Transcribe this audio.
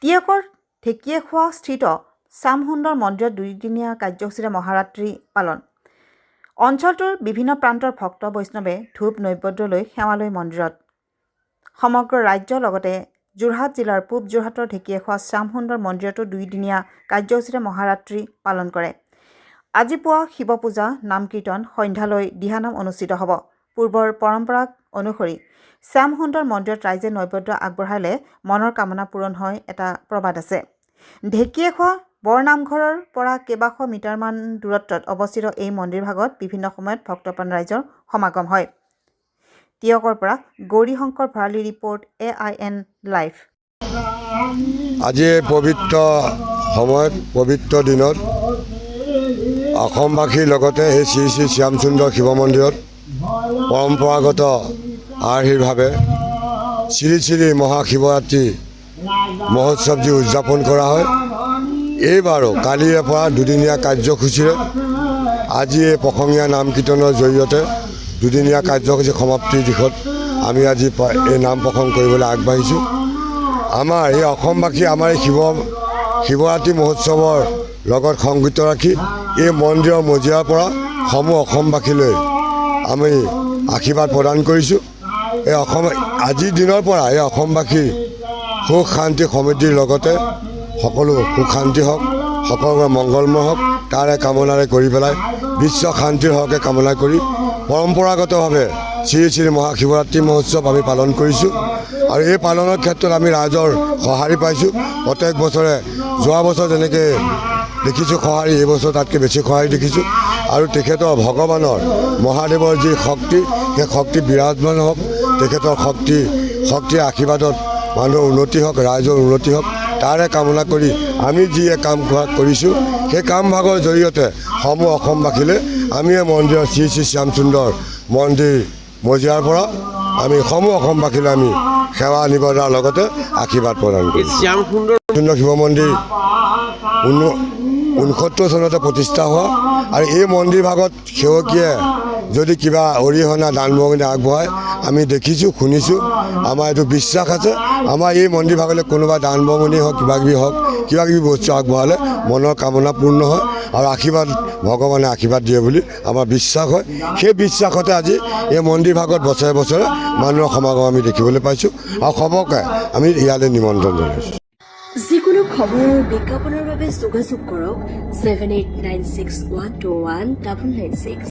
টিয়কৰ ঢেকীয়াখোৱা স্থিত শ্যামসুন্দৰ মন্দিৰত দুদিনীয়া কাৰ্যসূচীৰে মহাৰাত্ৰি পালন। অঞ্চলটোৰ বিভিন্ন প্ৰান্তৰ ভক্ত বৈষ্ণৱে ধূপ নৈবেদ্য লৈ সেৱা লৈ মন্দিৰত। সমগ্ৰ ৰাজ্যৰ লগতে যোৰহাট জিলাৰ পূব যোৰহাটৰ ঢেকীয়াখোৱা শ্যামসুন্দৰ মন্দিৰতো দুদিনীয়া কাৰ্যসূচীৰে মহাৰাত্ৰি পালন কৰে। আজি পুৱা শিৱ পূজা, নাম কীৰ্তন, সন্ধ্যালৈ দিহানাম অনুষ্ঠিত হ'ব। পূৰ্বৰ পৰম্পৰা অনুসৰি শ্যামসুন্দৰ মন্দিৰত ৰাইজে নৈবেদ্য আগবঢ়ালে মনৰ কামনা পূৰণ হয় এটা প্ৰবাদ আছে। ঢেকীয়াখোৱা বৰনামঘৰৰ পৰা কেইবাশ মিটাৰমান দূৰত্বত অৱস্থিত এই মন্দিৰভাগত বিভিন্ন সময়ত ভক্তপ্ৰাণ ৰাইজৰ সমাগম হয়। টিয়কৰ পৰা Gaurishankar Bharali report AIN live. আজি এই পবিত্ৰ সময়ত পবিত্ৰ দিনত অসমবাসীৰ লগতে এই শ্ৰী শ্ৰী শ্যামসুন্দৰ শিৱ মন্দিৰত পৰম্পৰাগত আৰ্হিভাৱে শ্ৰী শ্ৰী মহাশিৱৰাত্ৰি মহোৎসৱ যি উদযাপন কৰা হয়, এইবাৰো কালিৰে পৰা দুদিনীয়া কাৰ্যসূচীৰে আজি এই প্ৰসংগীয়া নাম কীৰ্তনৰ জৰিয়তে দুদিনীয়া কাৰ্যসূচী সমাপ্তিৰ দিশত আমি আজি এই নাম প্ৰসংগ কৰিবলৈ আগবাঢ়িছোঁ। আমাৰ এই অসমবাসী আমাৰ এই শিৱৰাত্ৰি মহোৎসৱৰ লগত সংগীত ৰাখি এই মন্দিৰৰ মজিয়াৰ পৰা সমূহ অসমবাসীলৈ আমি আশীৰ্বাদ প্ৰদান কৰিছোঁ। এই আজিৰ দিনৰ পৰা এই অসমবাসীৰ সুখ শান্তি সমৃদ্ধিৰ লগতে সকলো সুখ শান্তি হওক, সকলোৰে মংগলময় হওক, তাৰে কামনাৰে কৰি পেলাই বিশ্ব শান্তিৰ হকে কামনা কৰি পৰম্পৰাগতভাৱে শ্ৰী শ্ৰী মহাশিৱৰাত্ৰি মহোৎসৱ আমি পালন কৰিছোঁ। আৰু এই পালনৰ ক্ষেত্ৰত আমি ৰাইজৰ সঁহাৰি পাইছোঁ। প্ৰত্যেক বছৰে যোৱা বছৰ যেনেকৈ দেখিছোঁ সঁহাৰি, এই বছৰ তাতকৈ বেছি সঁহাৰি দেখিছোঁ। আৰু তেখেতৰ ভগৱানৰ মহাদেৱৰ যি শক্তি, সেই শক্তি বিৰাজমান হওক, তেখেতৰ শক্তিৰ আশীৰ্বাদত মানুহৰ উন্নতি হওক, ৰাইজৰ উন্নতি হওক, তাৰে কামনা কৰি আমি যি কাম কৰিছোঁ সেই কামভাগৰ জৰিয়তে সমূহ অসমবাসীলৈ আমি এই মন্দিৰৰ শ্ৰী শ্ৰী শ্যামসুন্দৰ মন্দিৰ মজিয়াৰ পৰা আমি সমূহ অসমবাসীলৈ আমি সেৱা নিবেদনৰ লগতে আশীৰ্বাদ প্ৰদান কৰিছোঁ। শ্যামসুন্দৰ শিৱ মন্দিৰ 69 চনতে প্ৰতিষ্ঠা হোৱা আৰু এই মন্দিৰ ভাগত সেৱকীয়ে যদি কিবা অৰিহণা দান বৰঙণি আগবঢ়ায় আমি দেখিছোঁ, শুনিছোঁ। আমাৰ এইটো বিশ্বাস আছে, আমাৰ এই মন্দিৰ ভাগলৈ কোনোবা দান বৰঙণি হওক, কিবাকিবি বস্তু আগবঢ়ালে মনৰ কামনা পূৰ্ণ হয় আৰু ভগৱানে আশীৰ্বাদ দিয়ে বুলি আমাৰ বিশ্বাস হয়। সেই বিশ্বাসতে আজি এই মন্দিৰ ভাগত বছৰে বছৰে মানুহৰ সমাগম আমি দেখিবলৈ পাইছোঁ আৰু সবকে আমি ইয়ালৈ নিমন্ত্ৰণ জনাইছোঁ। যিকোনো খবৰ বিজ্ঞাপনৰ বাবে যোগাযোগ কৰক 7896121996।